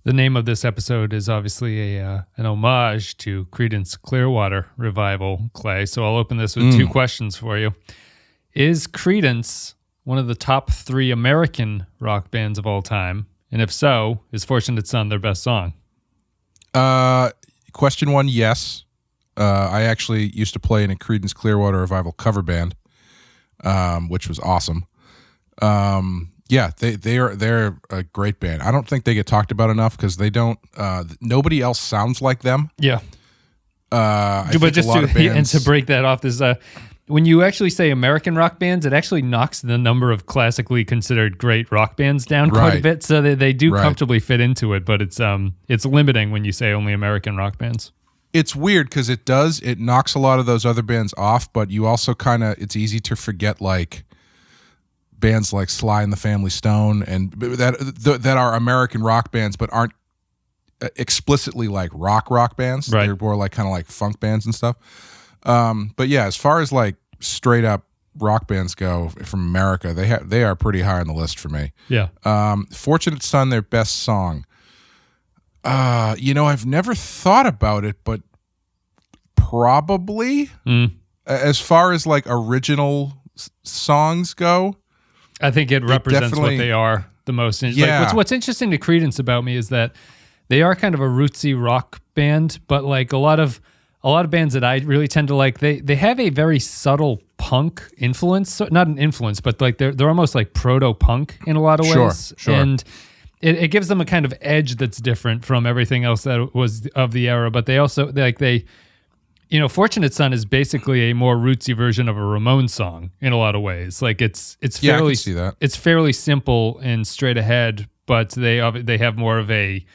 The name of this episode is obviously an homage to Creedence Clearwater revival, Clay. So I'll open this with two questions for you. Is Creedence one of the top 3 American rock bands of all time? And if so, is Fortunate Son their best song? Question 1, yes. I actually used to play in a Creedence Clearwater revival cover band, which was awesome. Yeah, they're a great band. I don't think they get talked about enough because they don't. Nobody else sounds like them. Yeah. But just to break that off, is when you actually say American rock bands, it actually knocks the number of classically considered great rock bands down quite a bit. So they do comfortably fit into it, but it's limiting when you say only American rock bands. It's weird because it knocks a lot of those other bands off, but you also it's easy to forget like bands like Sly and the Family Stone and that are American rock bands but aren't explicitly like rock bands. Right. They're more like kind of like funk bands and stuff. But yeah, as far as like straight up rock bands go from America, they are pretty high on the list for me. Yeah. Fortunate Son, their best song. I've never thought about it, but probably as far as like original songs go, I think it represents what they are the most. Yeah. Like, what's interesting to Creedence about me is that they are kind of a rootsy rock band, but like a lot of bands that I really tend to like, they have a very subtle punk influence. So, not an influence, but like they're almost like proto-punk in a lot of ways. Sure. And it gives them a kind of edge that's different from everything else that was of the era. But they also Fortunate Son is basically a more rootsy version of a Ramones song in a lot of ways. Like it's fairly, I can see that. It's fairly simple and straight ahead, but they have more of a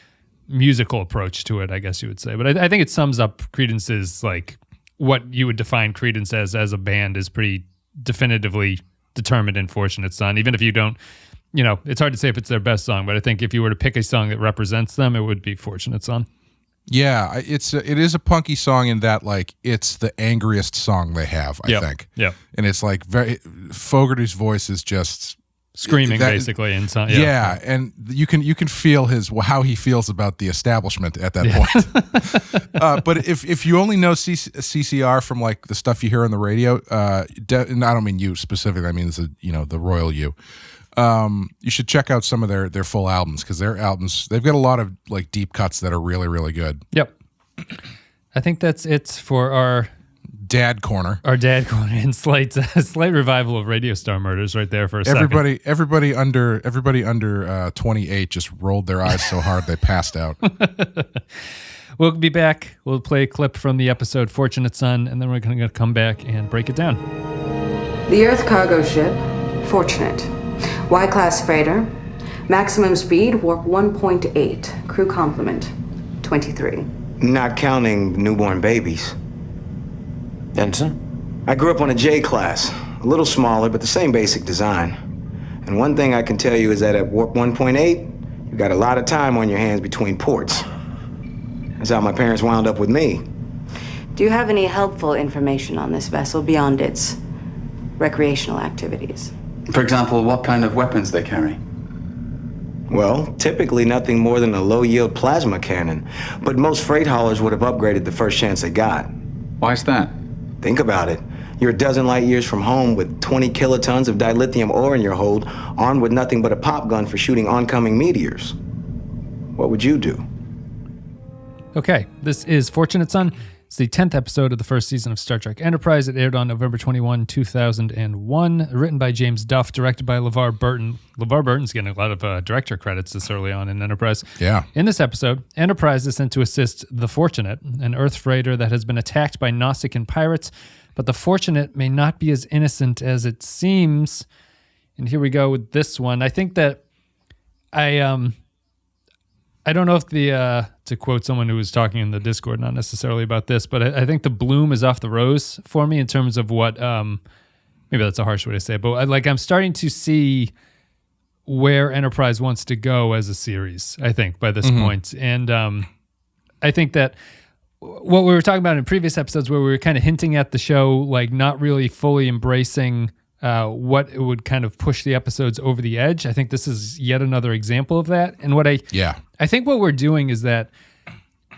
musical approach to it, I guess you would say. But I think it sums up Creedence's, like, what you would define Creedence as a band is pretty definitively determined in Fortunate Son. Even if you don't, it's hard to say if it's their best song, but I think if you were to pick a song that represents them, it would be Fortunate Son. Yeah, it is a punky song in that, like, it's the angriest song they have, I think. Yeah. And it's like Fogerty's voice is just screaming basically in song. Yeah, and you can feel how he feels about the establishment at that point. But if you only know CCR from like the stuff you hear on the radio, and I don't mean you specifically, I mean the royal you. You should check out some of their full albums because their albums, they've got a lot of like deep cuts that are really, really good. Yep. I think that's it for our Dad Corner. Our Dad Corner and slight revival of Radio Star Murders right there for a second. Everybody under 28 just rolled their eyes so hard they passed out. We'll be back. We'll play a clip from the episode Fortunate Son, and then we're going to come back and break it down. The Earth cargo ship, Fortunate. Y-class freighter. Maximum speed, warp 1.8. Crew complement, 23. Not counting newborn babies. Ensign? I grew up on a J-class. A little smaller, but the same basic design. And one thing I can tell you is that at warp 1.8, you've got a lot of time on your hands between ports. That's how my parents wound up with me. Do you have any helpful information on this vessel beyond its recreational activities? For example, what kind of weapons they carry? Well, typically nothing more than a low-yield plasma cannon. But most freight haulers would have upgraded the first chance they got. Why's that? Think about it. You're a dozen light years from home with 20 kilotons of dilithium ore in your hold, armed with nothing but a pop gun for shooting oncoming meteors. What would you do? Okay, this is Fortunate Son. It's the 10th episode of the first season of Star Trek Enterprise. It aired on November 21, 2001. Written by James Duff, directed by LeVar Burton. LeVar Burton's getting a lot of director credits this early on in Enterprise. Yeah. In this episode, Enterprise is sent to assist the Fortunate, an Earth freighter that has been attacked by Nausican pirates, but the Fortunate may not be as innocent as it seems. And here we go with this one. I think that I don't know if to quote someone who was talking in the Discord, not necessarily about this, but I think the bloom is off the rose for me in terms of what, maybe that's a harsh way to say it, but I'm starting to see where Enterprise wants to go as a series, I think, by this point. And I think that what we were talking about in previous episodes where we were kind of hinting at the show, like not really fully embracing what would kind of push the episodes over the edge. I think this is yet another example of that. And I think what we're doing is that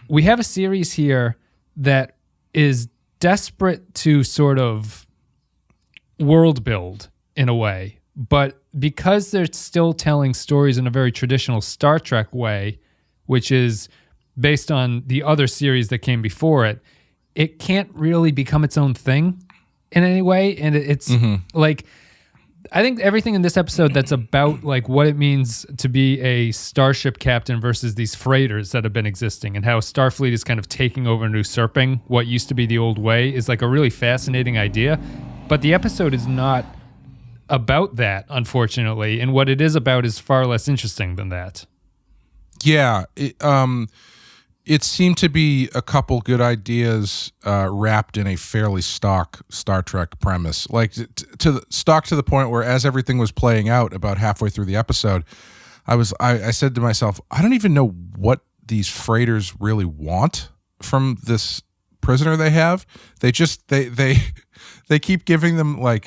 we have a series here that is desperate to sort of world build in a way, but because they're still telling stories in a very traditional Star Trek way, which is based on the other series that came before it, it can't really become its own thing in any way. And it's like, I think everything in this episode that's about like what it means to be a starship captain versus these freighters that have been existing and how Starfleet is kind of taking over and usurping what used to be the old way is like a really fascinating idea. But the episode is not about that, unfortunately. And what it is about is far less interesting than that. Yeah. It seemed to be a couple good ideas wrapped in a fairly stock Star Trek premise, like to the point where as everything was playing out about halfway through the episode, I said to myself, I don't even know what these freighters really want from this prisoner they have. They just they keep giving them like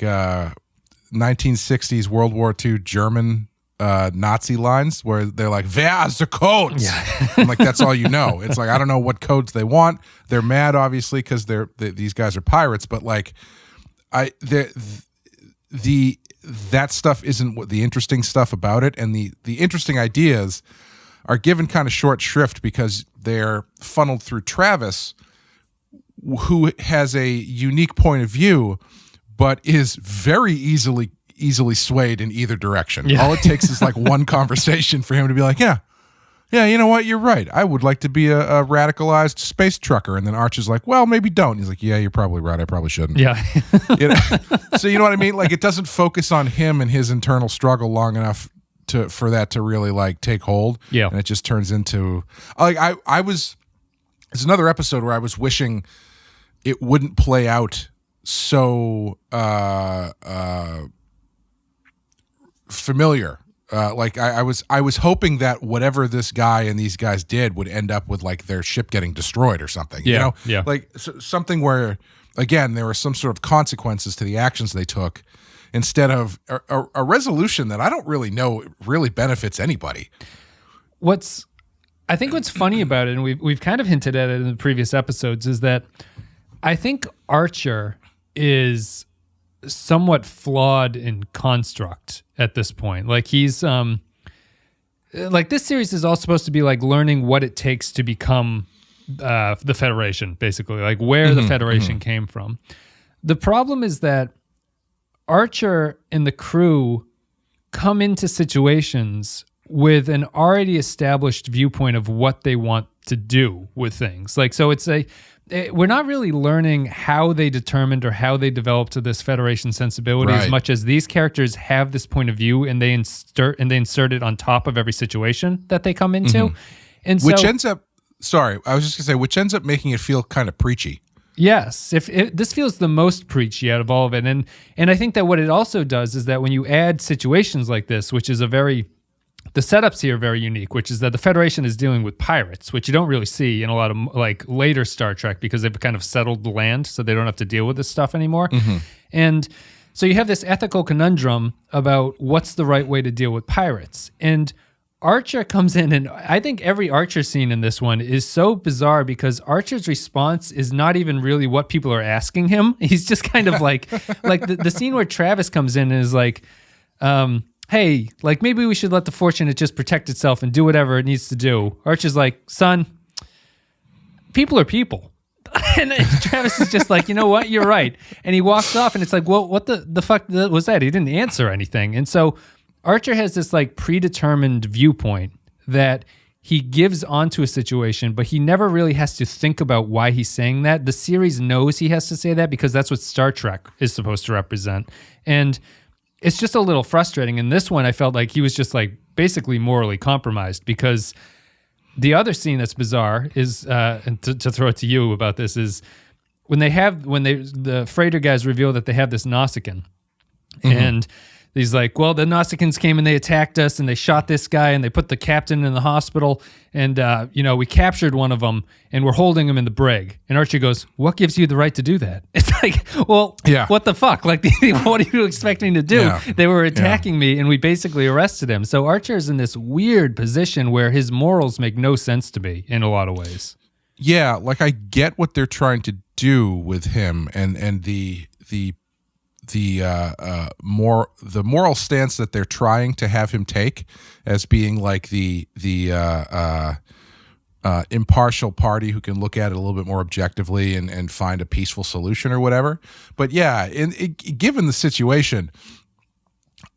1960s World War II German Nazi lines where they're like, "Wer ist the codes?" Yeah. I'm like, that's all you know. It's like, I don't know what codes they want. They're mad, obviously, because these guys are pirates. But like, that stuff isn't what the interesting stuff about it, and the interesting ideas are given kind of short shrift because they're funneled through Travis, who has a unique point of view, but is very easily swayed in either direction. Yeah. All it takes is like one conversation for him to be like, yeah, you know what? You're right. I would like to be a radicalized space trucker. And then Arch is like, well, maybe don't. He's like, yeah, you're probably right. I probably shouldn't. Yeah. So you know what I mean? Like it doesn't focus on him and his internal struggle long enough for that to really like take hold. Yeah. And it just turns into like, it's another episode where I was wishing it wouldn't play out so, familiar. Like I was hoping that whatever this guy and these guys did would end up with like their ship getting destroyed or something. Yeah, you know? yeah. Like something where again there were some sort of consequences to the actions they took instead of a resolution that I don't really know really benefits anybody. I think what's funny about it, and we've kind of hinted at it in the previous episodes, is that I think Archer is somewhat flawed in construct at this point. Like he's like this series is all supposed to be like learning what it takes to become the Federation, basically, like where the Federation came from. The problem is that Archer and the crew come into situations with an already established viewpoint of what they want to do with things. Like, so we're not really learning how they determined or how they developed to this Federation sensibility as much as these characters have this point of view and they insert it on top of every situation that they come into. And which ends up making it feel kind of preachy. Yes, this feels the most preachy out of all of it. And I think that what it also does is that when you add situations like this, which is the setups here are very unique, which is that the Federation is dealing with pirates, which you don't really see in a lot of like later Star Trek because they've kind of settled the land, so they don't have to deal with this stuff anymore. And so you have this ethical conundrum about what's the right way to deal with pirates. And Archer comes in, and I think every Archer scene in this one is so bizarre because Archer's response is not even really what people are asking him. He's just kind of like the scene where Travis comes in and is like, hey, like maybe we should let the Fortunate just protect itself and do whatever it needs to do. Archer's like, son, people are people. And Travis is just like, you know what? You're right. And he walks off and it's like, well, what the fuck was that? He didn't answer anything. And so Archer has this like predetermined viewpoint that he gives onto a situation, but he never really has to think about why he's saying that. The series knows he has to say that because that's what Star Trek is supposed to represent. And it's just a little frustrating. In this one, I felt like he was just like basically morally compromised because the other scene that's bizarre is, and to throw it to you about this, is when the freighter guys reveal that they have this Nausican, and He's like, well, the Nausicaans came and they attacked us and they shot this guy and they put the captain in the hospital and, we captured one of them and we're holding him in the brig. And Archer goes, what gives you the right to do that? It's like, well, what the fuck? Like, what are you expecting to do? Yeah. They were attacking me and we basically arrested him. So Archer's in this weird position where his morals make no sense to me in a lot of ways. Yeah, like I get what they're trying to do with him and the moral stance that they're trying to have him take as being like the impartial party who can look at it a little bit more objectively and find a peaceful solution or whatever. But yeah, given the situation,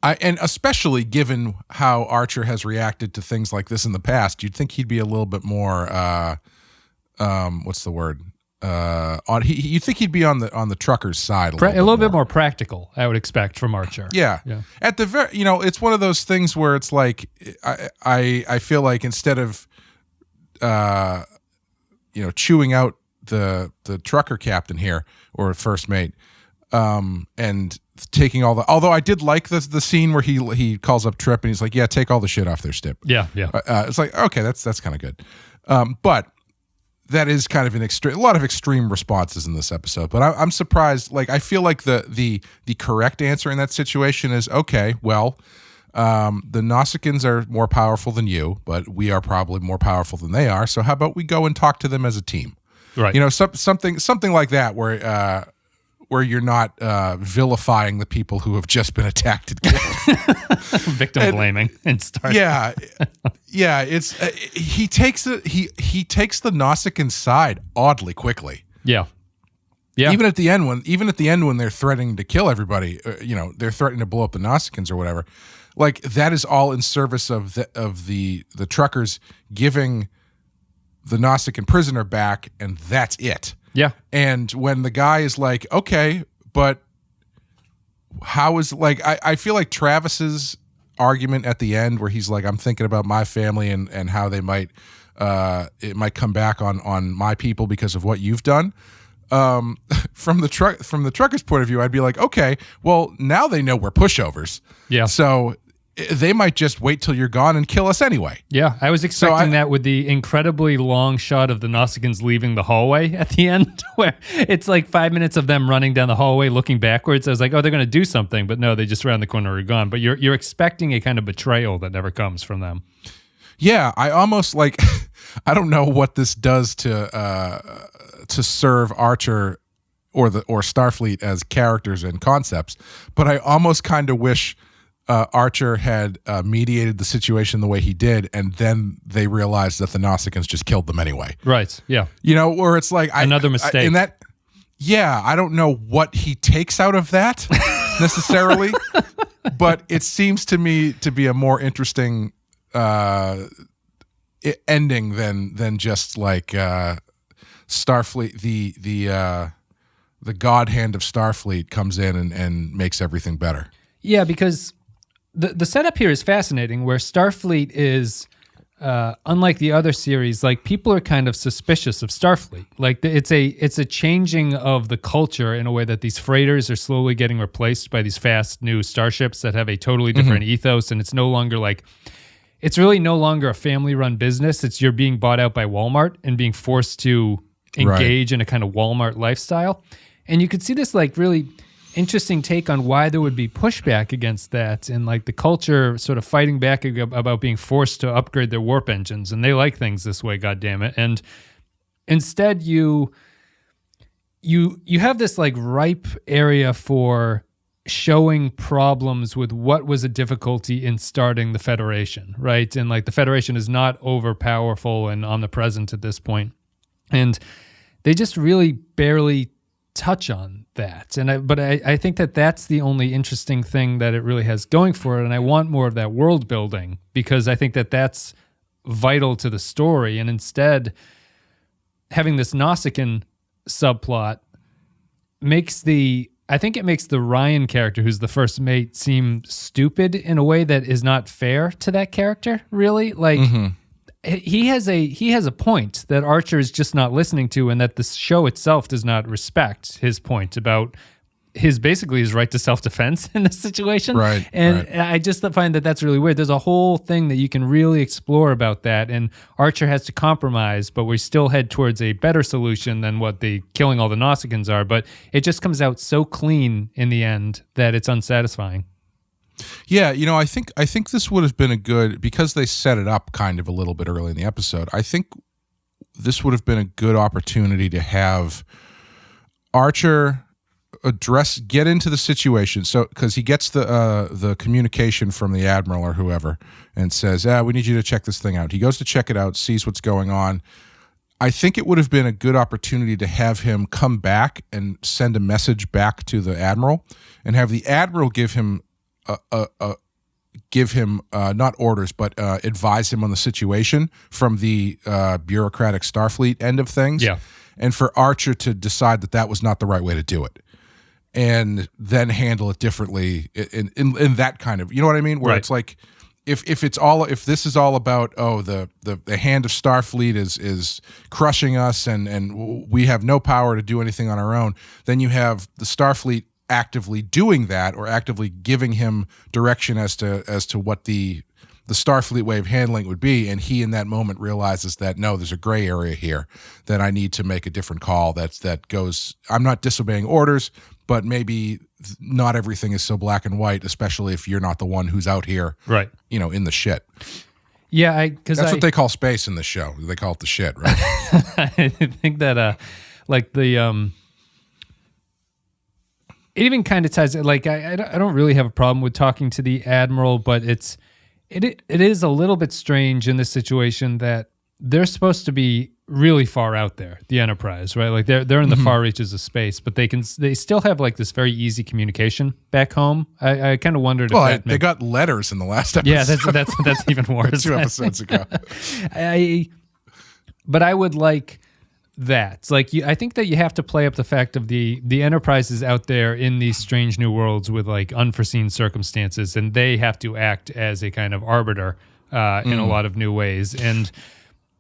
and especially given how Archer has reacted to things like this in the past, you'd think he'd be a little bit more what's the word? You think he'd be on the truckers' side a little bit more practical, I would expect from Archer. Yeah. At the very, it's one of those things where it's like I feel like instead of chewing out the trucker captain here or first mate, and taking all the. Although I did like the scene where he calls up Trip and he's like, yeah, take all the shit off their stip. Yeah. It's like, okay, that's kind of good, but. That is kind of a lot of extreme responses in this episode, but I'm surprised. Like, I feel like the correct answer in that situation is, okay, well, the Nausicaans are more powerful than you, but we are probably more powerful than they are. So how about we go and talk to them as a team? Right. Something like that where you're not vilifying the people who have just been attacked and killed. Victim blaming and start. Yeah. It's he takes the Nausican side oddly quickly. Yeah. Even at the end when they're threatening to kill everybody, they're threatening to blow up the Nausicaans or whatever. Like that is all in service of the truckers giving the Nausican prisoner back, and that's it. Yeah. And when the guy is like, okay, but how is like I feel like Travis's argument at the end where he's like, I'm thinking about my family and how they might it might come back on my people because of what you've done. From the trucker's point of view, I'd be like, okay, well now they know we're pushovers. Yeah. So they might just wait till you're gone and kill us anyway. Yeah, I was expecting that with the incredibly long shot of the Nausicaans leaving the hallway at the end, where it's like 5 minutes of them running down the hallway looking backwards. I was like, oh, they're going to do something, but no, they just round the corner and are gone. But you're expecting a kind of betrayal that never comes from them. Yeah, I almost like, I don't know what this does to serve Archer or Starfleet as characters and concepts, but I almost kind of wish Archer had mediated the situation the way he did, and then they realized that the Nausicaans just killed them anyway. Right, yeah. Where it's like... Another mistake. I don't know what he takes out of that necessarily, but it seems to me to be a more interesting ending than just like Starfleet, the god hand of Starfleet comes in and makes everything better. Yeah, because... The setup here is fascinating, where Starfleet is, unlike the other series, like people are kind of suspicious of Starfleet. Like it's a changing of the culture in a way that these freighters are slowly getting replaced by these fast new starships that have a totally different ethos, and it's really no longer a family-run business. It's you're being bought out by Walmart and being forced to engage in a kind of Walmart lifestyle, and you could see this like really interesting take on why there would be pushback against that, and like the culture sort of fighting back about being forced to upgrade their warp engines, and they like things this way, goddammit. And instead you have this like ripe area for showing problems with what was a difficulty in starting the Federation, right? And like the Federation is not overpowerful and omnipresent at this point, and they just really barely touch on that. But I think that that's the only interesting thing that it really has going for it, and I want more of that world building because I think that that's vital to the story. And instead, having this Nausicaan subplot makes the Ryan character, who's the first mate, seem stupid in a way that is not fair to that character, really. Like, he has a point that Archer is just not listening to, and that the show itself does not respect his point about basically his right to self-defense in this situation. Right, And right. I just find that that's really weird. There's a whole thing that you can really explore about that. And Archer has to compromise, but we still head towards a better solution than what the killing all the Nausicaans are. But it just comes out so clean in the end that it's unsatisfying. Yeah, I think this would have been a good, because they set it up kind of a little bit early in the episode. I think this would have been a good opportunity to have Archer get into the situation. So, because he gets the communication from the Admiral or whoever and says, we need you to check this thing out. He goes to check it out, sees what's going on. I think it would have been a good opportunity to have him come back and send a message back to the Admiral and have the Admiral give him not orders, but advise him on the situation from the bureaucratic Starfleet end of things. Yeah. And for Archer to decide that was not the right way to do it, and then handle it differently in that kind of, you know what I mean? Where Right. it's like, if this is all about, the hand of Starfleet is crushing us and we have no power to do anything on our own, then you have the Starfleet actively doing that, or actively giving him direction as to what the Starfleet way of handling it would be, and he in that moment realizes that no, there's a gray area here, that I need to make a different call that goes, I'm not disobeying orders, but maybe not everything is so black and white, especially if you're not the one who's out here, Right. In the shit. Yeah, because That's what they call space in this show. They call it the shit, right? I think that like the it even kind of ties, like I don't really have a problem with talking to the Admiral, but it is a little bit strange in this situation that they're supposed to be really far out there, the Enterprise, right? Like they're in the far reaches of space, but they still have like this very easy communication back home. I kind of wondered if they got letters in the last episode. yeah, that's even worse. 2 episodes ago. But I would like that. Like I think that you have to play up the fact of the Enterprise is out there in these strange new worlds with like unforeseen circumstances, and they have to act as a kind of arbiter in a lot of new ways. And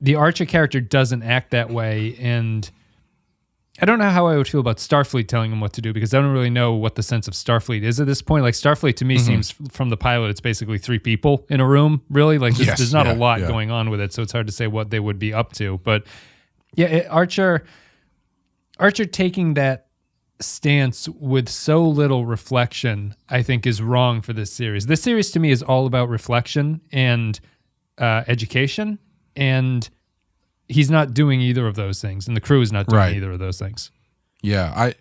the Archer character doesn't act that way, and I don't know how I would feel about Starfleet telling him what to do, because I don't really know what the sense of Starfleet is at this point. Like Starfleet to me seems, from the pilot, it's basically 3 people in a room, really. Like there's not a lot going on with it, so it's hard to say what they would be up to. But yeah, Archer taking that stance with so little reflection, I think, is wrong for this series. This series to me is all about reflection and education, and he's not doing either of those things, and the crew is not doing either of those things. Yeah,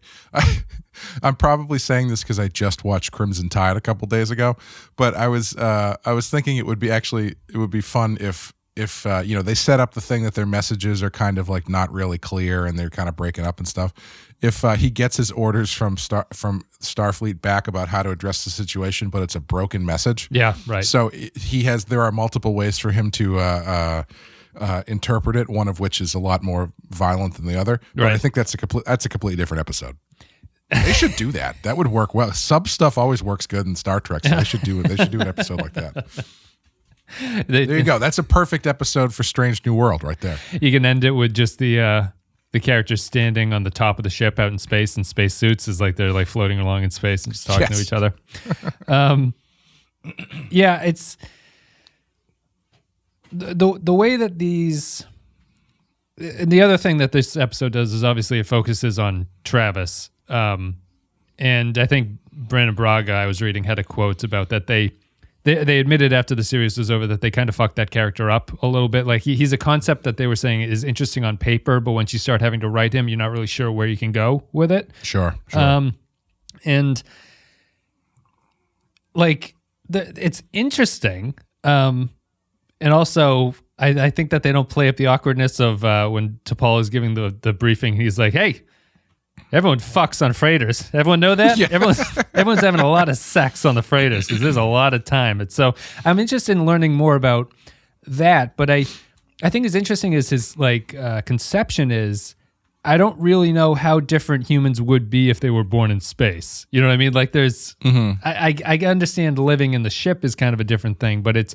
I'm probably saying this because I just watched Crimson Tide a couple days ago, but I was thinking it would be fun if they set up the thing that their messages are kind of like not really clear and they're kind of breaking up and stuff. If he gets his orders from Starfleet back about how to address the situation, but it's a broken message. Yeah, right. So there are multiple ways for him to interpret it, one of which is a lot more violent than the other. But Right. I think that's a completely different episode. They should do that. That would work well. Sub stuff always works good in Star Trek, so they should do an episode like that. There you go. That's a perfect episode for Strange New World right there. You can end it with just the characters standing on the top of the ship out in space in space suits, is like they're like floating along in space and just talking to each other. Yeah, it's the way that these. And the other thing that this episode does is obviously it focuses on Travis, and I think Brandon Braga, I was reading, had a quote about that they admitted after the series was over that they kind of fucked that character up a little bit. Like he's a concept that they were saying is interesting on paper, but once you start having to write him, you're not really sure where you can go with it. Sure. And like it's interesting. And also I think that they don't play up the awkwardness of when T'Pol is giving the briefing. He's like, hey, everyone fucks on freighters. Everyone know that? Yeah. Everyone's having a lot of sex on the freighters because there's a lot of time. And so I'm interested in learning more about that. But I think it's interesting is his conception is, I don't really know how different humans would be if they were born in space. You know what I mean? Like there's, I understand living in the ship is kind of a different thing, but it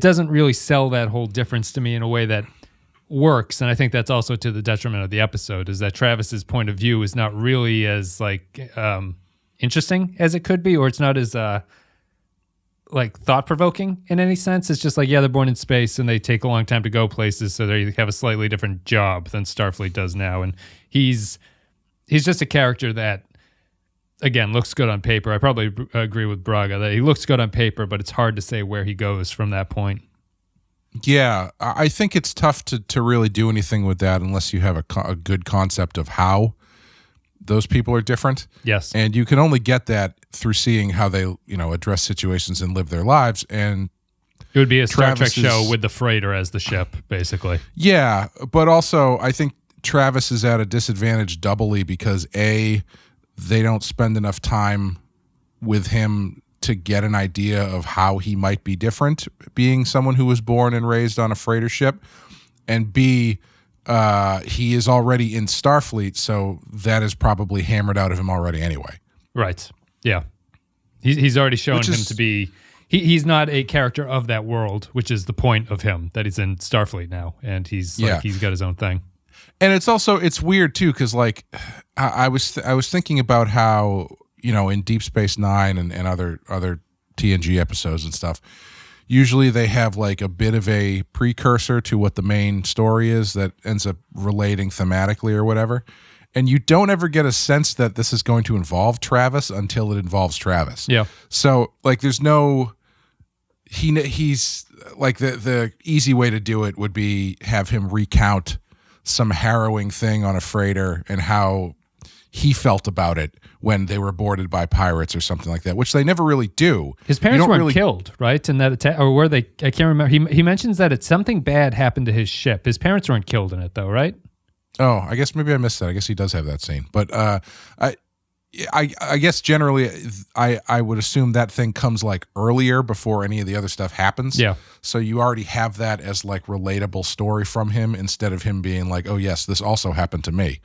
doesn't really sell that whole difference to me in a way that works. And I think that's also to the detriment of the episode, is that Travis's point of view is not really as interesting as it could be, or it's not as like thought-provoking in any sense. It's just like, yeah, they're born in space and they take a long time to go places, so they have a slightly different job than Starfleet does now. And he's just a character that, again, looks good on paper. I probably agree with Braga that he looks good on paper, but it's hard to say where he goes from that point. Yeah, I think it's tough to really do anything with that unless you have a good concept of how those people are different. Yes. And you can only get that through seeing how they, address situations and live their lives. And it would be a Star Trek Travis show with the freighter as the ship, basically. Yeah, but also I think Travis is at a disadvantage doubly because A, they don't spend enough time with him to get an idea of how he might be different being someone who was born and raised on a freighter ship, and B, he is already in Starfleet, so that is probably hammered out of him already anyway. Right. Yeah. He's already shown him to be... He's not a character of that world, which is the point of him, that he's in Starfleet now, and he's got his own thing. And it's weird too, because like I was thinking about how, in Deep Space Nine and other TNG episodes and stuff, usually they have like a bit of a precursor to what the main story is that ends up relating thematically or whatever. And you don't ever get a sense that this is going to involve Travis until it involves Travis. Yeah. So like there's no... He's like the easy way to do it would be have him recount some harrowing thing on a freighter and how he felt about it when they were boarded by pirates or something like that, which they never really do. His parents weren't killed, right? In that attack, or were they? I can't remember. He mentions that something bad happened to his ship. His parents weren't killed in it, though, right? Oh, I guess maybe I missed that. I guess he does have that scene, but I guess generally I would assume that thing comes like earlier before any of the other stuff happens. Yeah. So you already have that as like relatable story from him instead of him being like, oh yes, this also happened to me.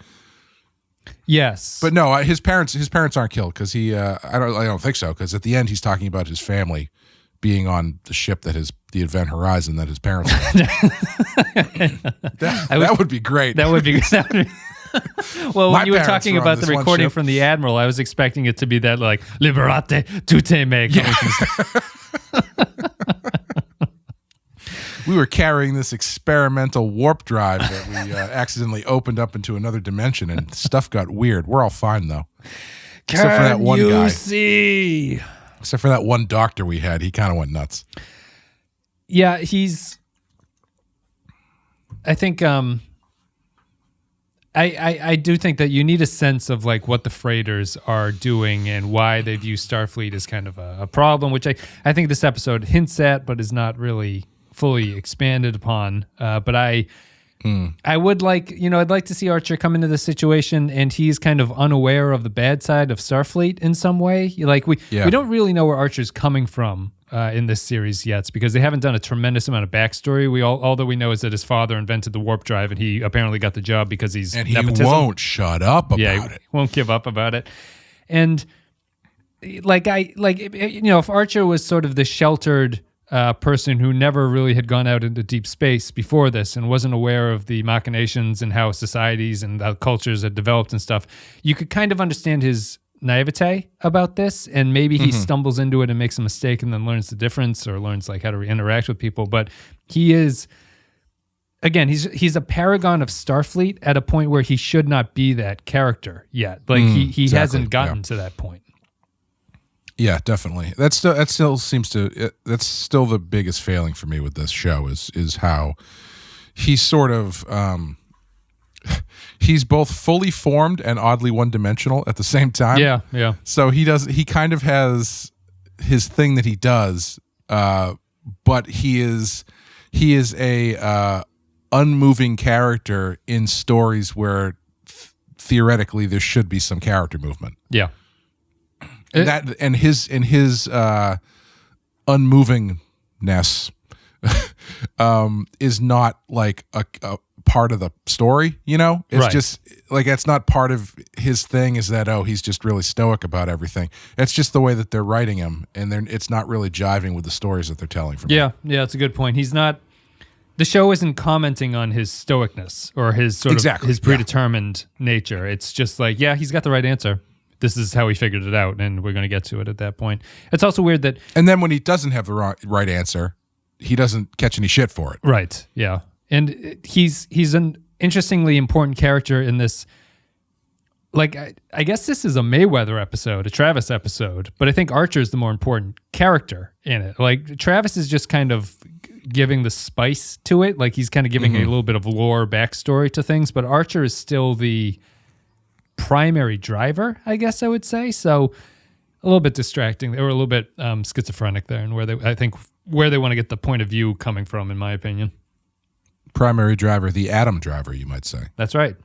Yes. But no, his parents aren't killed because he I don't think so, because at the end he's talking about his family being on the ship that the Event Horizon that his parents that would be great. That would be well, when you were talking about the recording ship from the Admiral, I was expecting it to be that like Liberate tutte me. We were carrying this experimental warp drive that we accidentally opened up into another dimension, and stuff got weird. We're all fine though, except for that one guy. See? Except for that one doctor we had, he kind of went nuts. Yeah, I think I do think that you need a sense of like what the freighters are doing and why they view Starfleet as kind of a problem, which I think this episode hints at, but is not really fully expanded upon. But I would like, I'd like to see Archer come into the situation and he's kind of unaware of the bad side of Starfleet in some way. Like we don't really know where Archer's coming from in this series yet, because they haven't done a tremendous amount of backstory. All that we know is that his father invented the warp drive and he apparently got the job because he's nepotism. He won't shut up about it. He won't give up about it. And if Archer was sort of the sheltered person who never really had gone out into deep space before this and wasn't aware of the machinations and how societies and how cultures had developed and stuff, you could kind of understand his naivete about this, and maybe he stumbles into it and makes a mistake and then learns the difference or learns like how to interact with people. But he is, again, he's a paragon of Starfleet at a point where he should not be that character yet. Like he hasn't gotten to that point. Yeah, definitely. That's still the biggest failing for me with this show is how he's sort of he's both fully formed and oddly one-dimensional at the same time. Yeah. So he kind of has his thing that he does, but he is a unmoving character in stories where theoretically there should be some character movement. Yeah. His unmovingness is not like a part of the story, It's right. just like that's not part of his thing. Is that he's just really stoic about everything? It's just the way that they're writing him, and it's not really jiving with the stories that they're telling. From him. Yeah, that's a good point. He's not. The show isn't commenting on his stoicness or his sort of his predetermined nature. It's just like, he's got the right answer. this is how he figured it out, and we're going to get to it at that point. It's also weird that... And then when he doesn't have the right answer, he doesn't catch any shit for it. Right, yeah. And he's an interestingly important character in this. Like, I guess this is a Mayweather episode, a Travis episode, but I think Archer is the more important character in it. Like, Travis is just kind of giving the spice to it. Like, he's kind of giving a little bit of lore backstory to things, but Archer is still the primary driver, I guess I would say. So a little bit distracting, or a little bit schizophrenic there, and where they want to get the point of view coming from, in my opinion. Primary driver, the Atom driver, you might say. That's right.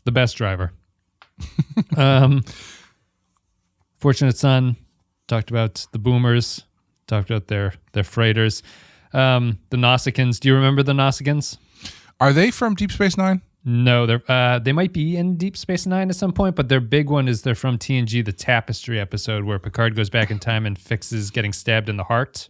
The best driver. Fortunate Son, talked about the boomers, talked about their freighters. The Nausicaans. Do you remember the Nausicaans? Are they from Deep Space Nine? No, they might be in Deep Space Nine at some point, but their big one is they're from TNG, the Tapestry episode, where Picard goes back in time and fixes getting stabbed in the heart.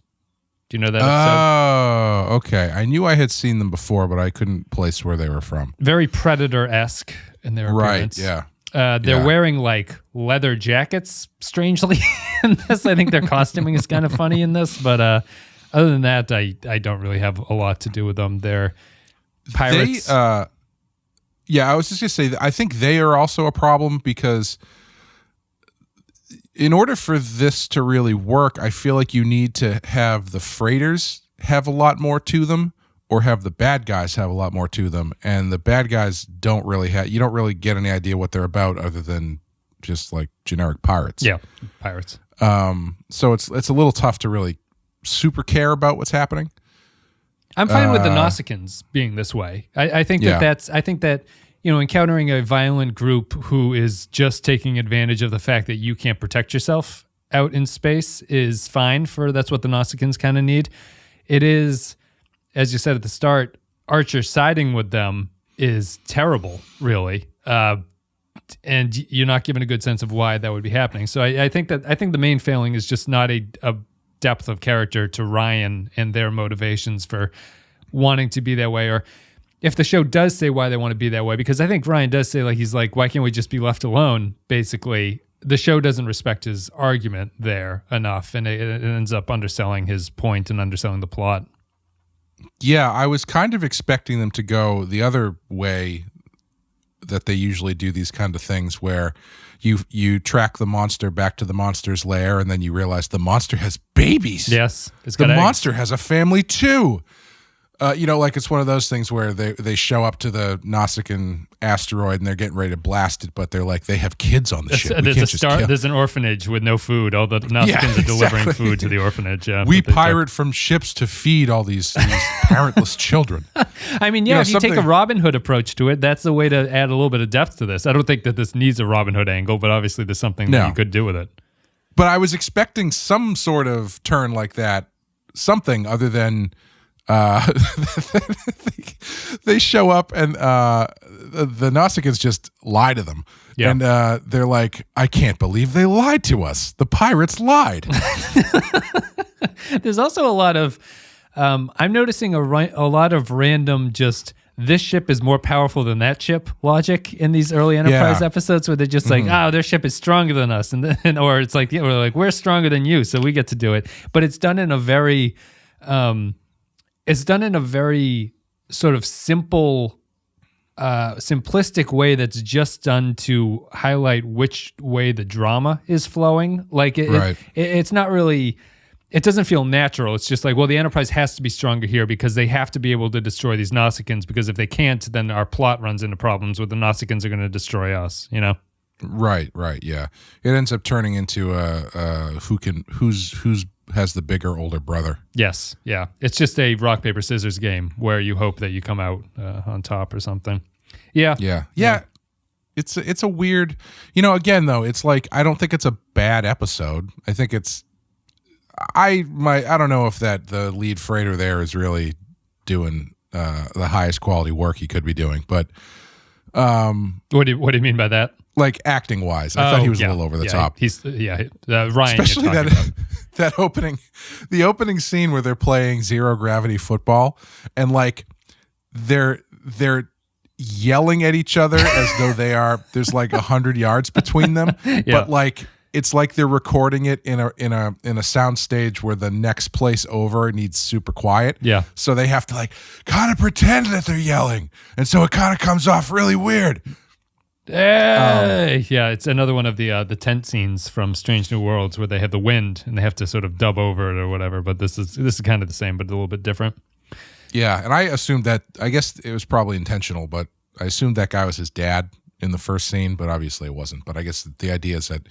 Do you know that episode? Oh, okay. I knew I had seen them before, but I couldn't place where they were from. Very Predator-esque in their appearance. Right, yeah. They're wearing like leather jackets, strangely, in this. I think their costuming is kind of funny in this, but other than that, I don't really have a lot to do with them. They're pirates. Yeah, I was just going to say that I think they are also a problem because in order for this to really work, I feel like you need to have the freighters have a lot more to them or have the bad guys have a lot more to them. And the bad guys don't really you don't really get any idea what they're about other than just like generic pirates. Yeah, pirates. So it's a little tough to really super care about what's happening. I'm fine with the Nausicaans being this way. I think that encountering a violent group who is just taking advantage of the fact that you can't protect yourself out in space is fine. That's what the Nausicaans kind of need. It is, as you said at the start, Archer siding with them is terrible, really. And you're not given a good sense of why that would be happening. So I think the main failing is just not a depth of character to Ryan and their motivations for wanting to be that way, or if the show does say why they want to be that way, because I think Ryan does say, like, he's like, why can't we just be left alone? Basically, the show doesn't respect his argument there enough, and it ends up underselling his point and underselling the plot. Yeah, I was kind of expecting them to go the other way that they usually do these kind of things where you track the monster back to the monster's lair and then you realize the monster has babies. Yes. The monster has a family too. Like it's one of those things where they show up to the Nausicaan asteroid and they're getting ready to blast it, but they're like, they have kids on the ship. There's an orphanage with no food. All the Nausicans are delivering food to the orphanage. Yeah, we pirate from ships to feed all these parentless children. I mean, if you take a Robin Hood approach to it, that's the way to add a little bit of depth to this. I don't think that this needs a Robin Hood angle, but obviously there's something that you could do with it. But I was expecting some sort of turn like that, something other than they show up and the Nausicaans just lie to them. Yeah. And they're like, I can't believe they lied to us. The pirates lied. There's also a lot of I'm noticing a lot of random just this ship is more powerful than that ship logic in these early Enterprise episodes where they're just like, their ship is stronger than us, and then, or it's like, we're stronger than you, so we get to do it. But it's done in a very sort of simple, simplistic way that's just done to highlight which way the drama is flowing. Like it's not really. It doesn't feel natural. It's just like, well, the Enterprise has to be stronger here because they have to be able to destroy these Nausicaans, because if they can't, then our plot runs into problems where the Nausicaans are going to destroy us, Right, yeah. It ends up turning into who's has the bigger older brother. Yes, yeah. It's just a rock, paper, scissors game where you hope that you come out on top or something. Yeah. It's a weird, again, though, it's like, I don't think it's a bad episode. I think it's, I don't know if the lead freighter there is really doing the highest quality work he could be doing, but what do you mean by that? Like acting wise, I thought he was a little over the top. Ryan, especially that the opening scene where they're playing zero gravity football, and like they're yelling at each other as though there's like 100 yards between them. But like, it's like they're recording it in a sound stage where the next place over needs super quiet. Yeah. So they have to like kind of pretend that they're yelling. And so it kind of comes off really weird. Hey! Yeah, it's another one of the tent scenes from Strange New Worlds where they have the wind and they have to sort of dub over it or whatever. But this is kind of the same, but a little bit different. Yeah, and I assumed that, I guess it was probably intentional, but I assumed that guy was his dad in the first scene, but obviously it wasn't. But I guess the idea is that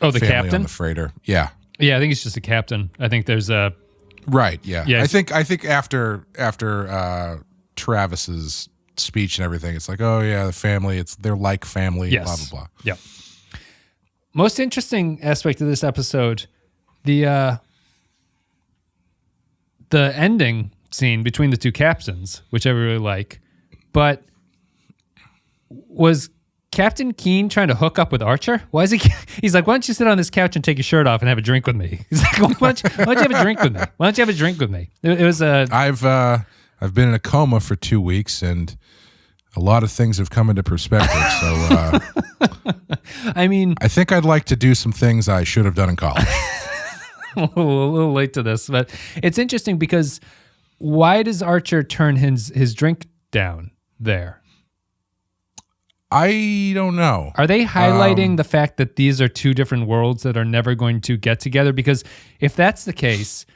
the family captain on the freighter. Yeah. Yeah, I think it's just a captain. I think there's a right. Yeah. Yeah, I think after Travis's speech and everything, it's like, oh yeah, the family. They're like family. Yes. Blah blah blah. Yeah. Most interesting aspect of this episode, the ending scene between the two captains, which I really like, but was Captain Keen trying to hook up with Archer? Why is he? He's like, why don't you sit on this couch and take your shirt off and have a drink with me? He's like, why don't you have a drink with me? Why don't you have a drink with me? It was a. I've been in a coma for 2 weeks and a lot of things have come into perspective. So I mean, I think I'd like to do some things I should have done in college. a little late to this, but it's interesting because why does Archer turn his drink down there? I don't know. Are they highlighting the fact that these are two different worlds that are never going to get together? Because if that's the case,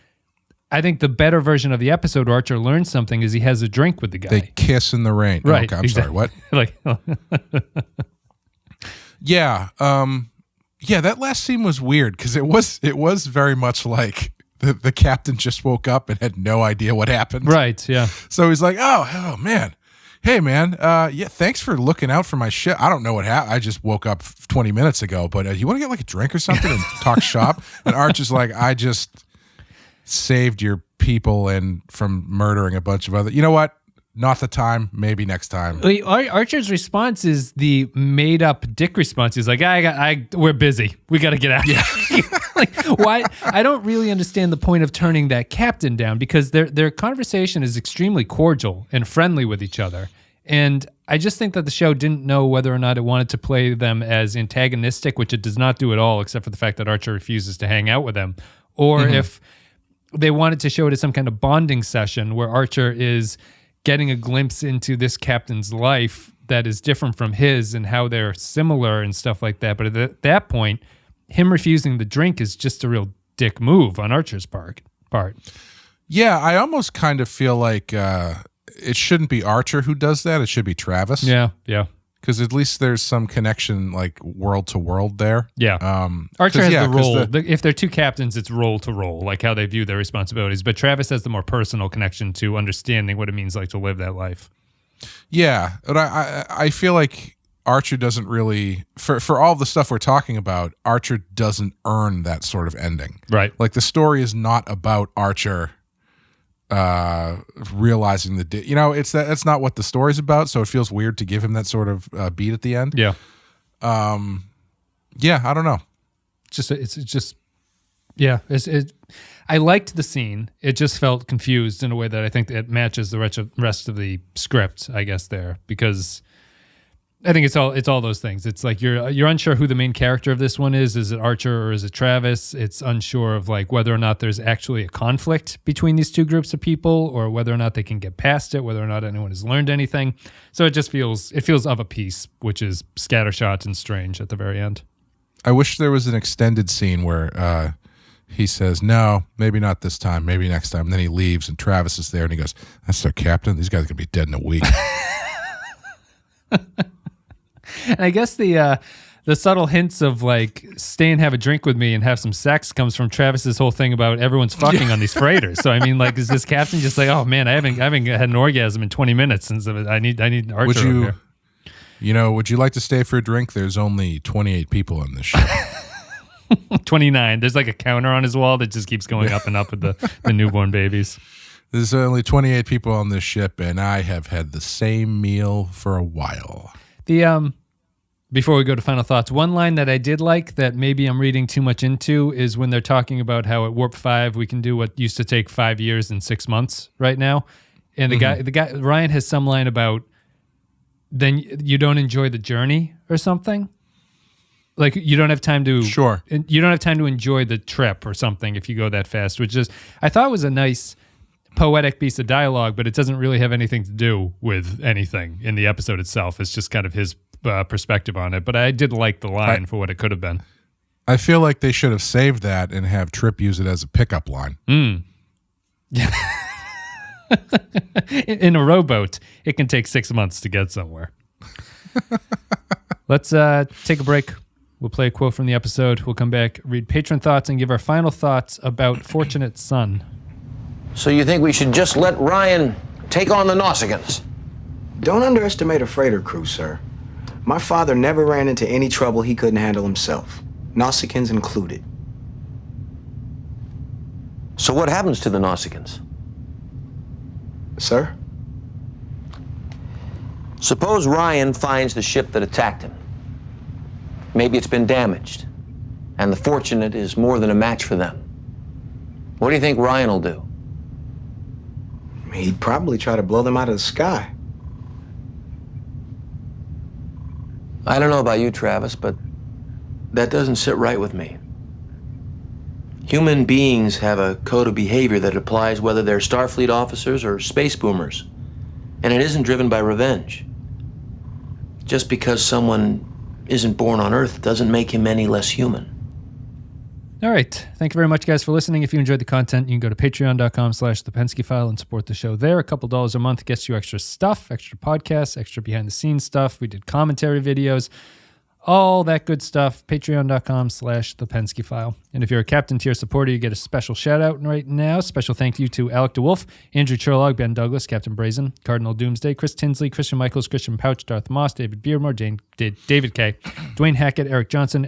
I think the better version of the episode where Archer learns something is he has a drink with the guy. They kiss in the rain. Right. Okay, I'm exactly. sorry, what? Yeah. Yeah, that last scene was weird because it was very much like the captain just woke up and had no idea what happened. Right, yeah. So he's like, oh man. Hey man, yeah, thanks for looking out for my shit. I don't know what happened. I just woke up 20 minutes ago, but you want to get like a drink or something and talk shop? And Archer's like, I just saved your people and from murdering a bunch of other. You know what? Not the time. Maybe next time. Archer's response is the made up dick response. He's like, we're busy. We got to get out. Yeah. Like, why? I don't really understand the point of turning that captain down because their conversation is extremely cordial and friendly with each other. And I just think that the show didn't know whether or not it wanted to play them as antagonistic, which it does not do at all, except for the fact that Archer refuses to hang out with them, or if they wanted to show it as some kind of bonding session where Archer is getting a glimpse into this captain's life that is different from his and how they're similar and stuff like that. But at that point, him refusing the drink is just a real dick move on Archer's part. Yeah, I almost kind of feel like it shouldn't be Archer who does that. It should be Travis. Yeah. Because at least there's some connection, like world to world there. Yeah. Archer has the role. If they're two captains, it's role to role, like how they view their responsibilities. But Travis has the more personal connection to understanding what it means like to live that life. Yeah, but I feel like Archer doesn't really, for all the stuff we're talking about, Archer doesn't earn that sort of ending. Right. Like the story is not about Archer realizing that's not what the story's about, so it feels weird to give him that sort of beat at the end. Yeah. Yeah, I don't know. I liked the scene. It just felt confused in a way that I think it matches the rest of the script, I guess, there, because I think it's all those things. It's like you're unsure who the main character of this one is. Is it Archer or is it Travis? It's unsure of like whether or not there's actually a conflict between these two groups of people, or whether or not they can get past it, whether or not anyone has learned anything. So it feels of a piece, which is scattershot and strange at the very end. I wish there was an extended scene where he says, no, maybe not this time, maybe next time. And then he leaves and Travis is there and he goes, that's their captain. These guys are going to be dead in a week. And I guess the subtle hints of like stay and have a drink with me and have some sex comes from Travis's whole thing about everyone's fucking on these freighters. So I mean, like, is this captain just like, oh man, I haven't had an orgasm in 20 minutes since I need Archer over here. Would you like to stay for a drink? There's only 28 people on this ship. 29. There's like a counter on his wall that just keeps going up and up with the newborn babies. There's only 28 people on this ship, and I have had the same meal for a while. Before we go to final thoughts, one line that I did like that maybe I'm reading too much into is when they're talking about how at Warp 5 we can do what used to take 5 years and 6 months right now. And the guy Ryan has some line about then you don't enjoy the journey or something. Like you don't have time to you don't have time to enjoy the trip or something if you go that fast, which is I thought was a nice poetic piece of dialogue, but it doesn't really have anything to do with anything in the episode itself. It's just kind of his perspective on it. But I did like the line for what it could have been. I feel like they should have saved that and have Trip use it as a pickup line. Yeah. In a rowboat, it can take 6 months to get somewhere. Let's take a break. We'll play a quote from the episode. We'll come back, read patron thoughts, and give our final thoughts about Fortunate Son. So you think we should just let Ryan take on the Nausicaans? Don't underestimate a freighter crew, sir. My father never ran into any trouble he couldn't handle himself, Nausicaans included. So what happens to the Nausicaans? Sir? Suppose Ryan finds the ship that attacked him. Maybe it's been damaged, and the Fortunate is more than a match for them. What do you think Ryan will do? He'd probably try to blow them out of the sky. I don't know about you, Travis, but that doesn't sit right with me. Human beings have a code of behavior that applies whether they're Starfleet officers or space boomers, and it isn't driven by revenge. Just because someone isn't born on Earth doesn't make him any less human. All right. Thank you very much, guys, for listening. If you enjoyed the content, you can go to patreon.com/The Penske File and support the show there. A couple dollars a month gets you extra stuff, extra podcasts, extra behind-the-scenes stuff. We did commentary videos, all that good stuff. Patreon.com/The Penske File. And if you're a Captain Tier supporter, you get a special shout-out right now. Special thank you to Alec DeWolf, Andrew Cherlog, Ben Douglas, Captain Brazen, Cardinal Doomsday, Chris Tinsley, Christian Michaels, Christian Pouch, Darth Moss, David Beermore, David K., Dwayne Hackett, Eric Johnson,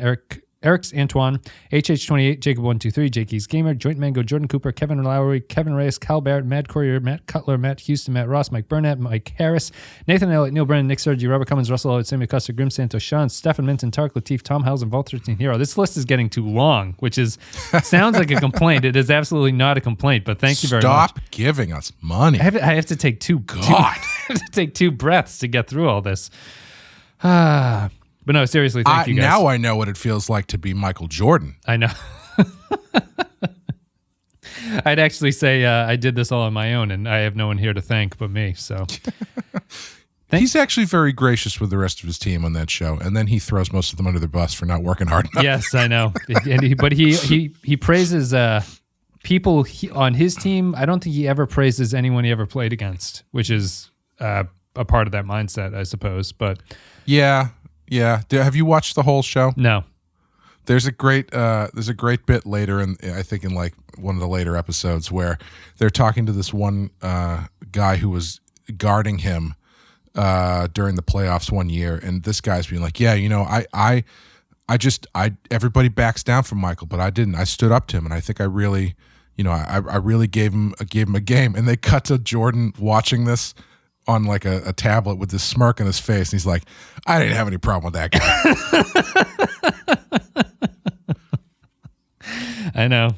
Eric's Antoine, HH28, Jacob123, Jakey's Gamer, Joint Mango, Jordan Cooper, Kevin Lowry, Kevin Reyes, Cal Barrett, Matt Courier, Matt Cutler, Matt Houston, Matt Ross, Mike Burnett, Mike Harris, Nathan Elliott, Neil Brennan, Nick Sergi, Robert Cummins, Russell Elliott, Sammy Custer, Grim Santos, Sean, Stefan Minton, Tark Latif, Tom Howes, and Vault 13 Hero. This list is getting too long, which sounds like a complaint. It is absolutely not a complaint, but thank you very much. Stop giving us money. I have to take two breaths to get through all this. But no, seriously, thank you guys. Now I know what it feels like to be Michael Jordan. I know. I'd actually say I did this all on my own, and I have no one here to thank but me. So, he's actually very gracious with the rest of his team on that show, and then he throws most of them under the bus for not working hard enough. Yes, I know. But he praises people on his team. I don't think he ever praises anyone he ever played against, which is a part of that mindset, I suppose. But yeah. Have you watched the whole show? No. There's a great bit later in like one of the later episodes where they're talking to this one guy who was guarding him during the playoffs one year, and this guy's being like, yeah, everybody backs down from Michael, but I didn't. I stood up to him, and I think I really, I really gave him a game. And they cut to Jordan watching this on like a tablet with this smirk on his face, and he's like, I didn't have any problem with that guy. I know.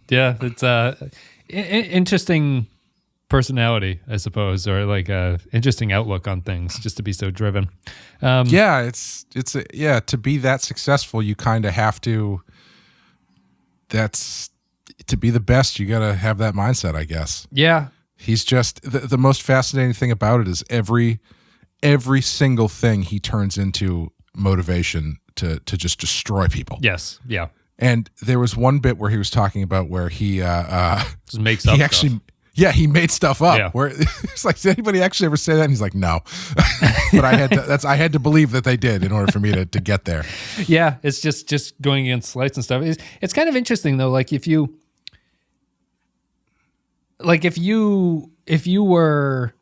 Yeah, it's interesting personality, I suppose, or like a interesting outlook on things, just to be so driven. To be that successful, you kind of have to. To be the best, you got to have that mindset, I guess. Yeah. He's just the most fascinating thing about it is every single thing he turns into motivation to just destroy people. Yes. Yeah. And there was one bit where he was talking about where he just makes up stuff. He made stuff up. Yeah. Where it's like, did anybody actually ever say that? And he's like, no. But I had to believe that they did in order for me to get there. Yeah, it's just going against lights and stuff. It's kind of interesting though. Like if you were,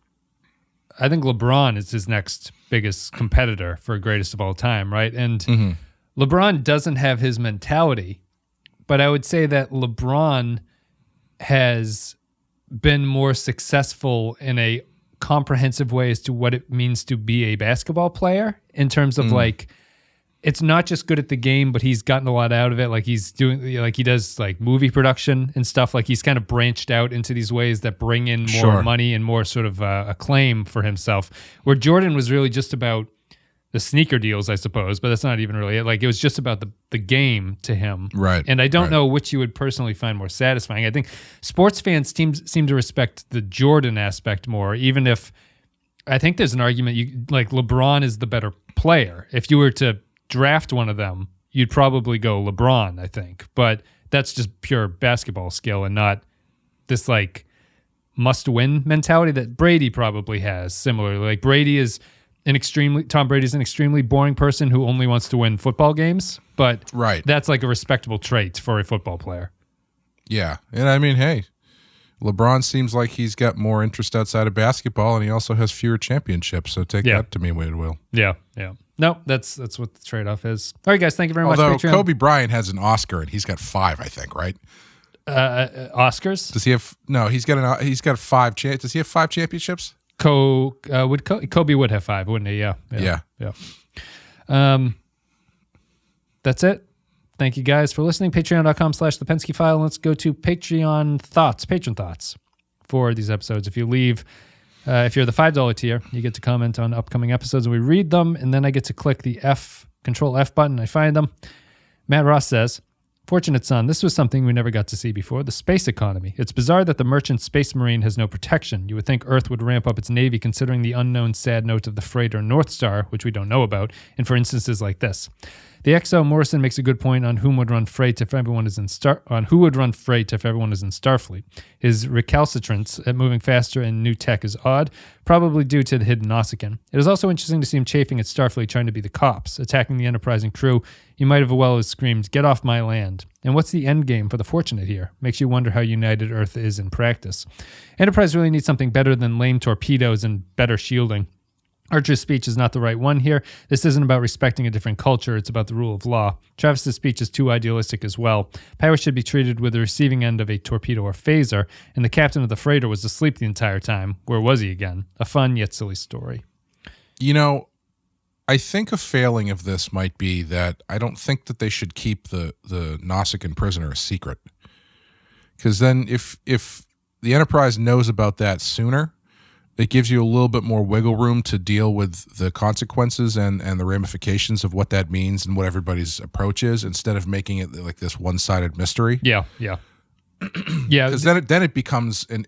I think LeBron is his next biggest competitor for greatest of all time, right? And LeBron doesn't have his mentality, but I would say that LeBron has been more successful in a comprehensive way as to what it means to be a basketball player in terms of like it's not just good at the game, but he's gotten a lot out of it. Like he's doing, like he does like movie production and stuff. Like he's kind of branched out into these ways that bring in more money and more sort of acclaim for himself. Where Jordan was really just about the sneaker deals, I suppose, but that's not even really it. Like it was just about the game to him. Right. And I don't know which you would personally find more satisfying. I think sports fans seem to respect the Jordan aspect more, even if I think there's an argument like LeBron is the better player. If you were to draft one of them, you'd probably go LeBron, I think. But that's just pure basketball skill and not this like must-win mentality that Brady probably has. Similarly, like Tom Brady's an extremely boring person who only wants to win football games, but that's like a respectable trait for a football player. Yeah, and I mean, hey, LeBron seems like he's got more interest outside of basketball, and he also has fewer championships. So take that to me, what it will. Yeah. No, that's what the trade-off is. All right, guys, thank you very much. Although Patreon. Kobe Bryant has an Oscar, and he's got 5, I think, right? Oscars? Does he have? No, he's got 5. Does he have 5 championships? Kobe would have 5, wouldn't he? Yeah. That's it. Thank you guys for listening. Patreon.com/The Penske File. Let's go to patron thoughts for these episodes. If you leave, if you're the $5 tier, you get to comment on upcoming episodes and we read them, and then I get to click the Control F button. I find them. Matt Ross says, Fortunate son, this was something we never got to see before, the space economy. It's bizarre that the merchant space marine has no protection. You would think Earth would ramp up its navy considering the unknown sad note of the freighter North Star, which we don't know about, and for instances like this. The XO Morrison makes a good point on who would run freight if everyone is in Starfleet. His recalcitrance at moving faster and new tech is odd, probably due to the hidden Nausicaan. It is also interesting to see him chafing at Starfleet trying to be the cops, attacking the Enterprise and crew. He might have well screamed, "Get off my land." And what's the end game for the Fortunate here? Makes you wonder how united Earth is in practice. Enterprise really needs something better than lame torpedoes and better shielding. Archer's speech is not the right one here. This isn't about respecting a different culture. It's about the rule of law. Travis's speech is too idealistic as well. Pirates should be treated with the receiving end of a torpedo or phaser, and the captain of the freighter was asleep the entire time. Where was he again? A fun yet silly story. You know, I think a failing of this might be that I don't think that they should keep the Nausicaan prisoner a secret. Because then if the Enterprise knows about that sooner, it gives you a little bit more wiggle room to deal with the consequences and the ramifications of what that means and what everybody's approach is, instead of making it like this one-sided mystery. Yeah. Because then it becomes an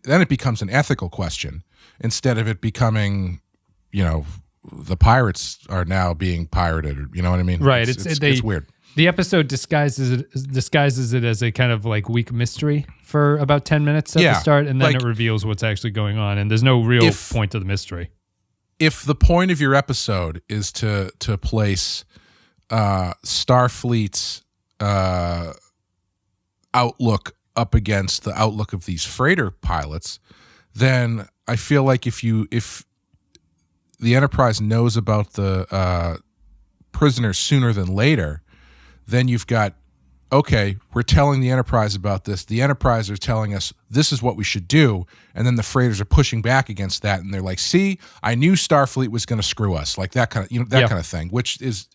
ethical question instead of it becoming, the pirates are now being pirated. Or, you know what I mean? Right. It's weird. The episode disguises it as a kind of like weak mystery for about 10 minutes at the start, and then it reveals what's actually going on, and there's no real point to the mystery. If the point of your episode is to place Starfleet's outlook up against the outlook of these freighter pilots, then I feel like if the Enterprise knows about the prisoners sooner than later, then you've got, okay, we're telling the Enterprise about this. The Enterprise are telling us this is what we should do. And then the freighters are pushing back against that. And they're like, see, I knew Starfleet was going to screw us. Like that kind of, kind of thing, which is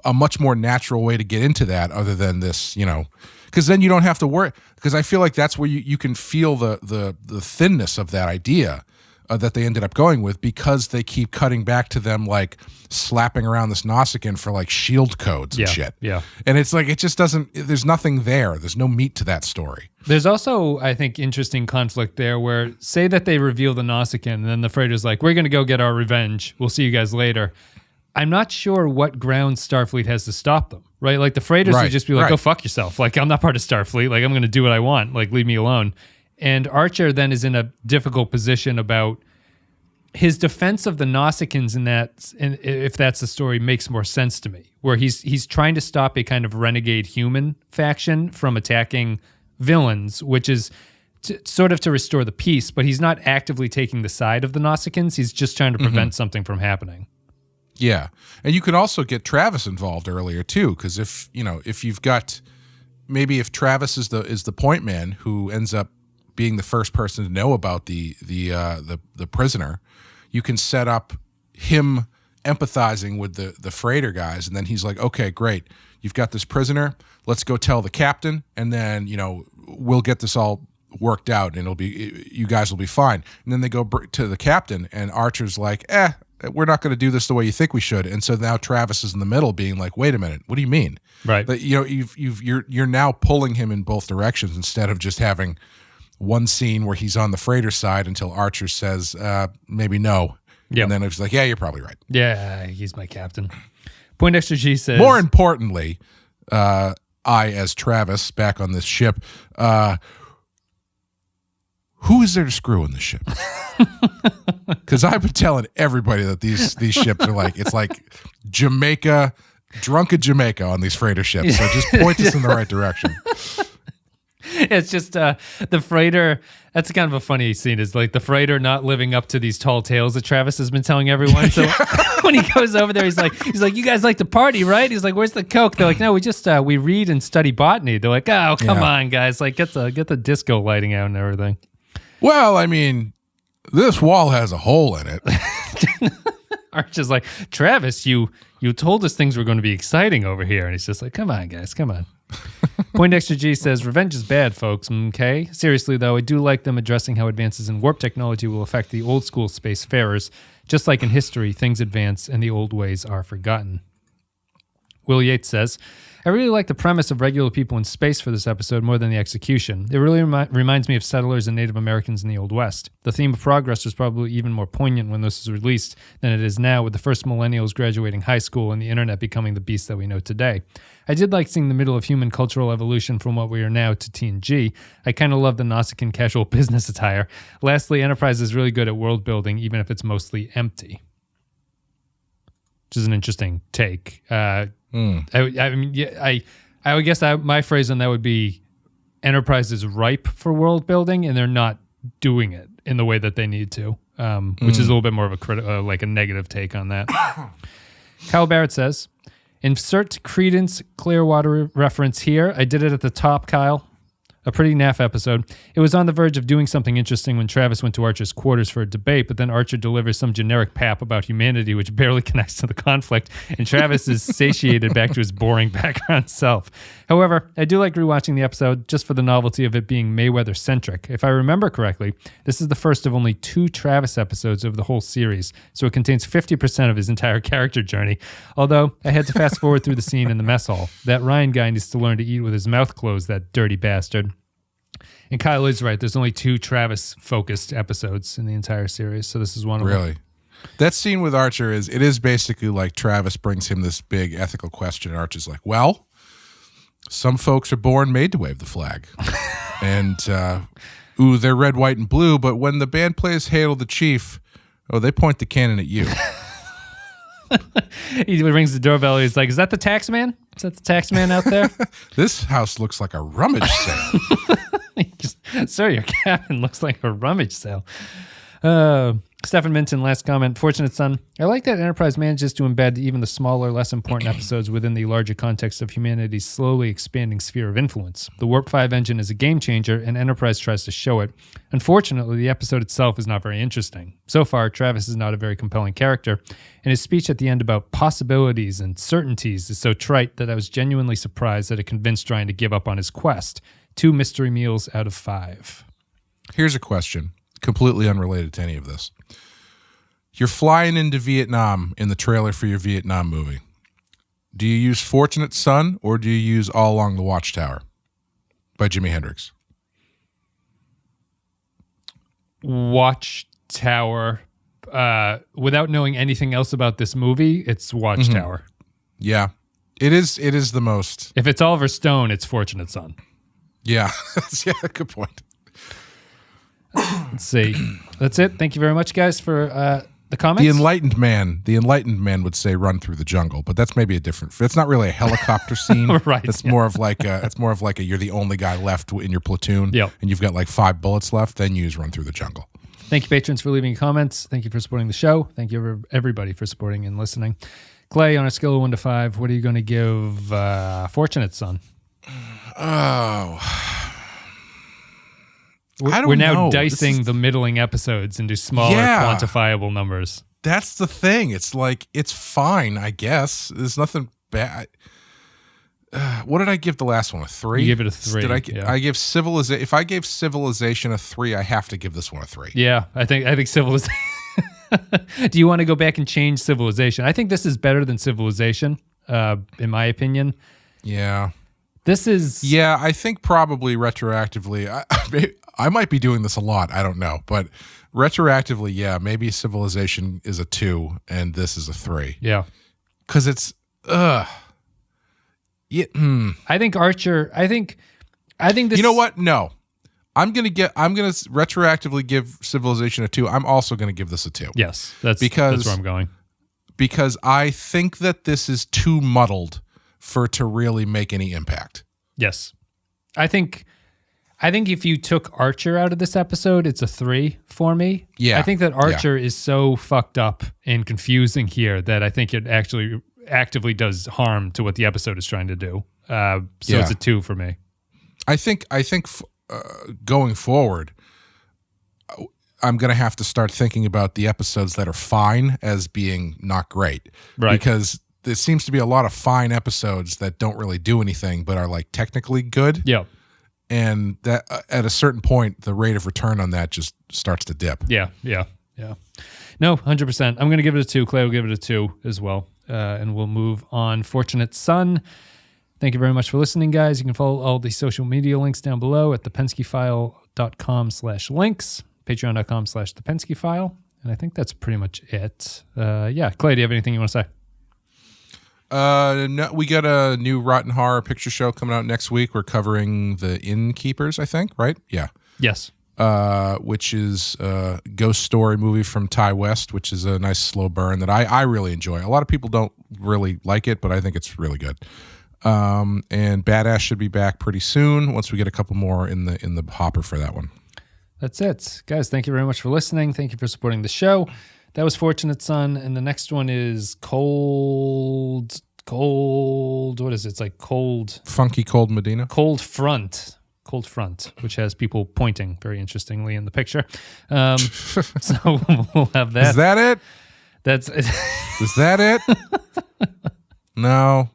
a much more natural way to get into that other than this, because then you don't have to worry. Because I feel like that's where you can feel the thinness of that idea that they ended up going with, because they keep cutting back to them like slapping around this Nausicaan for like shield codes and shit. Yeah. And it's like, it just doesn't, there's nothing there. There's no meat to that story. There's also, I think, interesting conflict there where, say that they reveal the Nausicaan and then the freighter's like, we're going to go get our revenge. We'll see you guys later. I'm not sure what grounds Starfleet has to stop them, right? Like the freighters would just be like, go fuck yourself. Like, I'm not part of Starfleet. Like, I'm going to do what I want. Like, leave me alone. And Archer then is in a difficult position about his defense of the Nausicaans in that, and if that's the story, makes more sense to me, where he's trying to stop a kind of renegade human faction from attacking villains, which is sort of to restore the peace, but he's not actively taking the side of the Nausicaans. He's just trying to prevent something from happening. Yeah. And you could also get Travis involved earlier too, because if you've got, maybe if Travis is the point man who ends up being the first person to know about the prisoner, you can set up him empathizing with the freighter guys, and then he's like, okay, great, you've got this prisoner, let's go tell the captain, and then we'll get this all worked out, and you guys will be fine. And then they go to the captain, and Archer's like, we're not going to do this the way you think we should. And so now Travis is in the middle, being like, wait a minute, what do you mean? Right. But, you're now pulling him in both directions instead of just having one scene where he's on the freighter side until Archer says, maybe no. Yep. And then it's like, yeah, you're probably right. Yeah, he's my captain. Point Extra G says... More importantly, I, as Travis, back on this ship, who is there to screw in the ship? Because I've been telling everybody that these ships are like, it's like Jamaica, drunken Jamaica on these freighter ships. So just point us in the right direction. It's just the freighter. That's kind of a funny scene. Is like the freighter not living up to these tall tales that Travis has been telling everyone. So when he goes over there, he's like, you guys like to party, right? He's like, where's the Coke? They're like, no, we just we read and study botany. They're like, oh, come on, guys, like get the disco lighting out and everything. Well, I mean, this wall has a hole in it. Archer's like, Travis, you told us things were going to be exciting over here, and he's just like, come on, guys, come on. Point Extra G says, revenge is bad, folks. Okay. Seriously, though, I do like them addressing how advances in warp technology will affect the old school spacefarers. Just like in history, things advance and the old ways are forgotten. Will Yates says, I really like the premise of regular people in space for this episode more than the execution. It really reminds me of settlers and Native Americans in the Old West. The theme of progress was probably even more poignant when this was released than it is now, with the first millennials graduating high school and the internet becoming the beast that we know today. I did like seeing the middle of human cultural evolution from what we are now to TNG. I kind of love the Nausicaan casual business attire. Lastly, Enterprise is really good at world building, even if it's mostly empty. Which is an interesting take. I would guess my phrase on that would be Enterprise is ripe for world building, and they're not doing it in the way that they need to, which is a little bit more of a negative take on that. Kyle Barrett says, insert Creedence Clearwater reference here. I did it at the top, Kyle. A pretty naff episode. It was on the verge of doing something interesting when Travis went to Archer's quarters for a debate, but then Archer delivers some generic pap about humanity which barely connects to the conflict, and Travis is satiated back to his boring background self. However, I do like rewatching the episode just for the novelty of it being Mayweather-centric. If I remember correctly, this is the first of only 2 Travis episodes of the whole series, so it contains 50% of his entire character journey. Although, I had to fast forward through the scene in the mess hall. That Ryan guy needs to learn to eat with his mouth closed, that dirty bastard. And Kyle is right. There's only 2 Travis-focused episodes in the entire series, so this is one of them. Really? That scene with Archer is basically like Travis brings him this big ethical question, and Archer's like, well, some folks are born made to wave the flag. And, they're red, white, and blue, but when the band plays Hail the Chief, they point the cannon at you. He rings the doorbell. He's like, is that the tax man? Is that the tax man out there? This house looks like a rummage sale. Sir, your cabin looks like a rummage sale. Stephen Minton, last comment. Fortunate Son. I like that Enterprise manages to embed even the smaller, less important episodes within the larger context of humanity's slowly expanding sphere of influence. The Warp 5 engine is a game changer, and Enterprise tries to show it. Unfortunately, the episode itself is not very interesting. So far, Travis is not a very compelling character, and his speech at the end about possibilities and certainties is so trite that I was genuinely surprised that it convinced Ryan to give up on his quest. 2 mystery meals out of 5. Here's a question, completely unrelated to any of this. You're flying into Vietnam in the trailer for your Vietnam movie. Do you use Fortunate Son or do you use All Along the Watchtower by Jimi Hendrix? Watchtower. Without knowing anything else about this movie, it's Watchtower. Mm-hmm. Yeah. It is the most. If it's Oliver Stone, it's Fortunate Son. Yeah. Yeah, good point. Let's see. That's it. Thank you very much, guys, for the comments. The enlightened man would say run through the jungle, but that's maybe a different. It's not really a helicopter scene. Right. It's more of like you're the only guy left in your platoon, yep, and you've got like 5 bullets left. Then you use run through the jungle. Thank you, patrons, for leaving comments. Thank you for supporting the show. Thank you, everybody, for supporting and listening. Clay, on a scale of 1 to 5, what are you going to give Fortunate Son? Oh. We're now dicing the middling episodes into smaller, quantifiable numbers. That's the thing. It's like, it's fine, I guess. There's nothing bad. What did I give the last one? A 3? You give it a 3. Did I? Yeah. I give Civilization. If I gave Civilization a 3, I have to give this one a 3. Yeah, I think Civilization. Do you want to go back and change Civilization? I think this is better than Civilization, in my opinion. Yeah. This is... Yeah, I think probably retroactively. I might be doing this a lot. I don't know. But retroactively, yeah, maybe Civilization is a 2 and this is a 3. Yeah. Because it's... Yeah, I think Archer... I think this... You know what? No. I'm gonna retroactively give Civilization a 2. I'm also gonna give this a 2. Yes, that's where I'm going. Because I think that this is too muddled for it to really make any impact. Yes. I think if you took Archer out of this episode, it's a 3 for me. Yeah. I think that Archer is so fucked up and confusing here that I think it actually actively does harm to what the episode is trying to do. It's a 2 for me. I think going forward, I'm going to have to start thinking about the episodes that are fine as being not great. Right. Because there seems to be a lot of fine episodes that don't really do anything but are like technically good. Yeah. And that at a certain point, the rate of return on that just starts to dip. Yeah. No, 100%. I'm going to give it a 2. Clay will give it a 2 as well. And we'll move on. Fortunate Son. Thank you very much for listening, guys. You can follow all the social media links down below at thepenskyfile.com/links, patreon.com/thepenskyfile. And I think that's pretty much it. Clay, do you have anything you want to say? No, we got a new Rotten Horror picture show coming out next week. We're covering The Innkeepers, I think, right? Yeah. Yes. Which is a ghost story movie from Ty West, which is a nice slow burn that I really enjoy. A lot of people don't really like it, but I think it's really good. And Badass should be back pretty soon once we get a couple more in the hopper for that one. That's it. Guys, thank you very much for listening. Thank you for supporting the show. That was Fortunate Son, and the next one is Cold, what is it? It's like Cold... Funky Cold Medina? Cold Front, which has people pointing very interestingly in the picture. So we'll have that. Is that it? That's it. Is that it? No.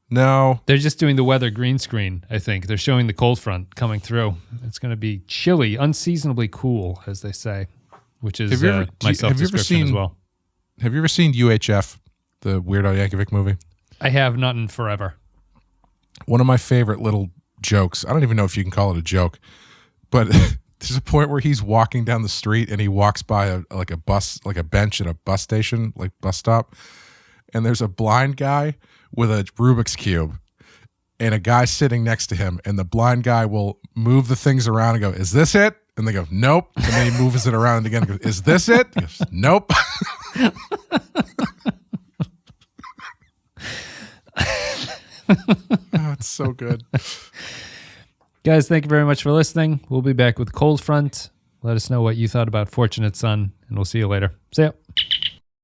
No. They're just doing the weather green screen, I think. They're showing the cold front coming through. It's going to be chilly, unseasonably cool, as they say, which is my self-description as well. Have you ever seen UHF, the Weird Al Yankovic movie? I have, not in forever. One of my favorite little jokes, I don't even know if you can call it a joke, but there's a point where he's walking down the street and he walks by a bench at a bus station, like bus stop, and there's a blind guy with a Rubik's Cube and a guy sitting next to him, and the blind guy will move the things around and go, "Is this it?" And they go, "Nope." And then he moves it around again and goes, "Is this it?" He goes, "Nope." Oh, it's so good. Guys, thank you very much for listening. We'll be back with Cold Front. Let us know what you thought about Fortunate Son, and we'll see you later. See ya.